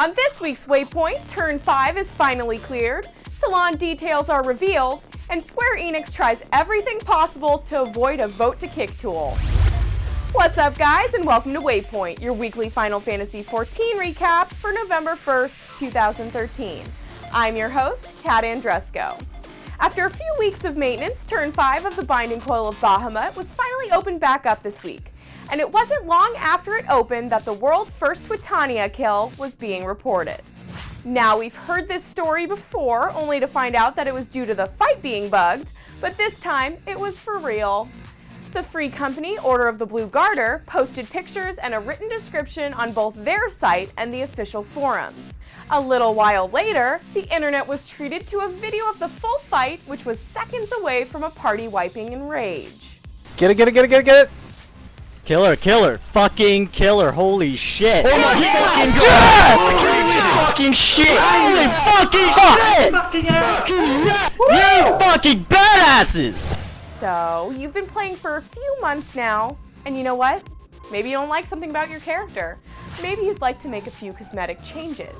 On this week's Waypoint, Turn 5 is finally cleared, Salon details are revealed, and Square Enix tries everything possible to avoid a vote-to-kick tool. What's up, guys, and welcome to Waypoint, your weekly Final Fantasy XIV recap for November 1st, 2013. I'm your host, Kat Andresco. After a few weeks of maintenance, Turn 5 of the Binding Coil of Bahamut was finally opened back up this week. And it wasn't long after it opened that the world's first Twintania kill was being reported. Now, we've heard this story before, only to find out that it was due to the fight being bugged, but this time it was for real. The free company, Order of the Blue Garter, posted pictures and a written description on both their site and the official forums. A little while later, the internet was treated to a video of the full fight, which was seconds away from a party wiping in rage. Get it! Killer, fucking killer, holy shit! Oh my fucking god! Holy fucking shit! Holy fucking shit! You fucking badasses! So, you've been playing for a few months now, and you know what? Maybe you don't like something about your character. Maybe you'd like to make a few cosmetic changes.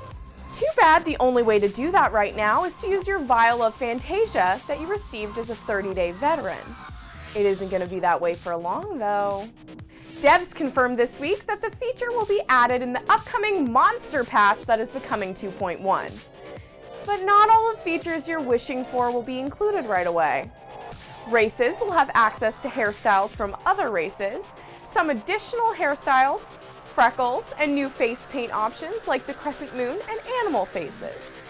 Too bad the only way to do that right now is to use your vial of Fantasia that you received as a 30-day veteran. It isn't going to be that way for long, though. Devs confirmed this week that the feature will be added in the upcoming monster patch that is becoming 2.1. But not all of the features you're wishing for will be included right away. Races will have access to hairstyles from other races, some additional hairstyles, freckles, and new face paint options like the crescent moon and animal faces.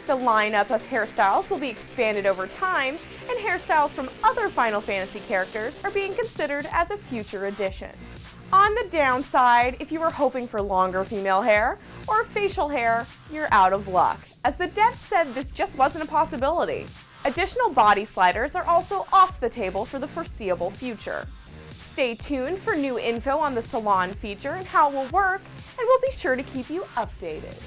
The lineup of hairstyles will be expanded over time, and hairstyles from other Final Fantasy characters are being considered as a future addition. On the downside, if you were hoping for longer female hair or facial hair, you're out of luck, as the devs said this just wasn't a possibility. Additional body sliders are also off the table for the foreseeable future. Stay tuned for new info on the Salon feature and how it will work, and we'll be sure to keep you updated.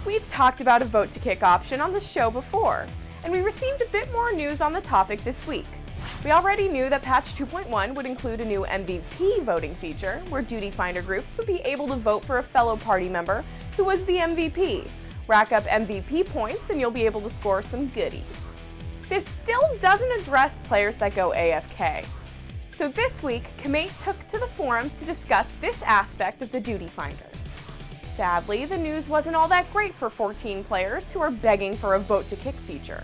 We've talked about a vote-to-kick option on the show before, and we received a bit more news on the topic this week. We already knew that patch 2.1 would include a new MVP voting feature, where duty finder groups would be able to vote for a fellow party member who was the MVP. Rack up MVP points and you'll be able to score some goodies. This still doesn't address players that go AFK. So this week, Kamate took to the forums to discuss this aspect of the duty finder. Sadly, the news wasn't all that great for 14 players who are begging for a vote-to-kick feature.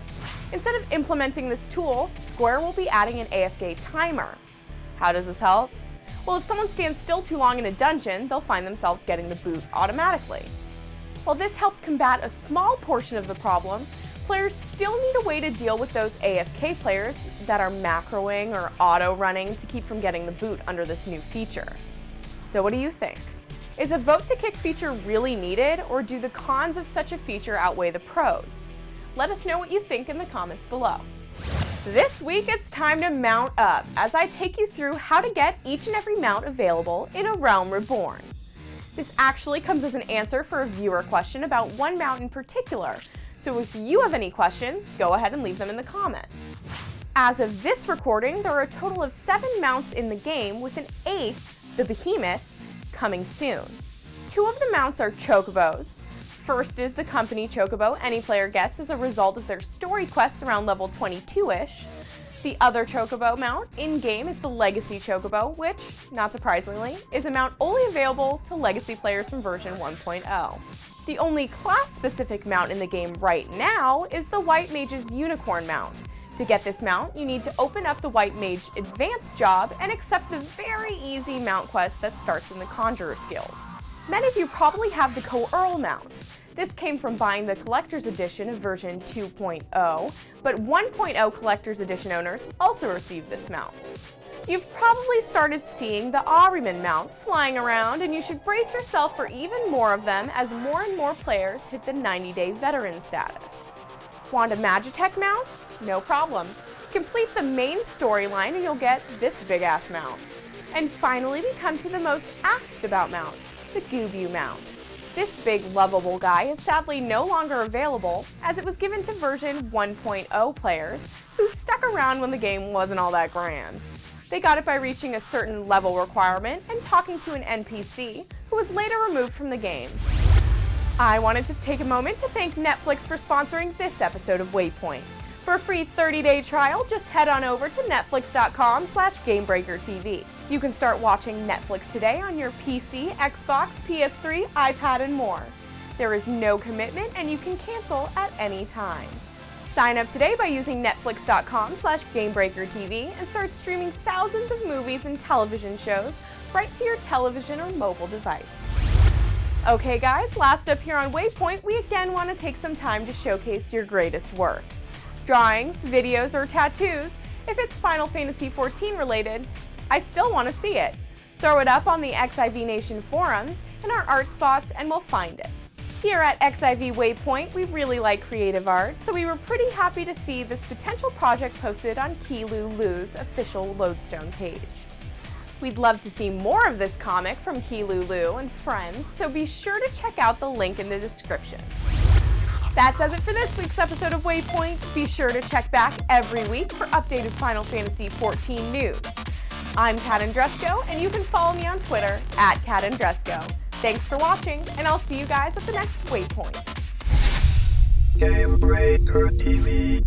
Instead of implementing this tool, Square will be adding an AFK timer. How does this help? Well, if someone stands still too long in a dungeon, they'll find themselves getting the boot automatically. While this helps combat a small portion of the problem, players still need a way to deal with those AFK players that are macroing or auto-running to keep from getting the boot under this new feature. So what do you think? Is a vote-to-kick feature really needed, or do the cons of such a feature outweigh the pros? Let us know what you think in the comments below. This week it's time to mount up, as I take you through how to get each and every mount available in a Realm Reborn. This actually comes as an answer for a viewer question about one mount in particular, so if you have any questions, go ahead and leave them in the comments. As of this recording, there are a total of 7 mounts in the game, with an 8th, the Behemoth, coming soon. 2 of the mounts are chocobos. First is the company chocobo any player gets as a result of their story quests around level 22-ish. The other chocobo mount in-game is the legacy chocobo, which, not surprisingly, is a mount only available to legacy players from version 1.0. The only class-specific mount in the game right now is the White Mage's Unicorn mount. To get this mount, you need to open up the White Mage Advanced job and accept the very easy mount quest that starts in the Conjurer's Guild. Many of you probably have the Coil mount. This came from buying the Collector's Edition of version 2.0, but 1.0 Collector's Edition owners also received this mount. You've probably started seeing the Ahriman mount flying around, and you should brace yourself for even more of them as more and more players hit the 90-day veteran status. Want a Magitech mount? No problem. Complete the main storyline and you'll get this big-ass mount. And finally, we come to the most asked about mount, the Gubu mount. This big, lovable guy is sadly no longer available, as it was given to version 1.0 players who stuck around when the game wasn't all that grand. They got it by reaching a certain level requirement and talking to an NPC who was later removed from the game. I wanted to take a moment to thank Netflix for sponsoring this episode of Waypoint. For a free 30-day trial, just head on over to netflix.com/GameBreakerTV. You can start watching Netflix today on your PC, Xbox, PS3, iPad, and more. There is no commitment and you can cancel at any time. Sign up today by using netflix.com/GameBreakerTV and start streaming thousands of movies and television shows right to your television or mobile device. Okay guys, last up here on Waypoint, we again want to take some time to showcase your greatest work. Drawings, videos, or tattoos, if it's Final Fantasy XIV related, I still want to see it. Throw it up on the XIV Nation forums in our art spots and we'll find it. Here at XIV Waypoint, we really like creative art, so we were pretty happy to see this potential project posted on Keelulu's official Lodestone page. We'd love to see more of this comic from Keelulu and friends, so be sure to check out the link in the description. That does it for this week's episode of Waypoint. Be sure to check back every week for updated Final Fantasy XIV news. I'm Kat Andresco, and you can follow me on Twitter @KatAndresco. Thanks for watching, and I'll see you guys at the next Waypoint. Game Breaker TV.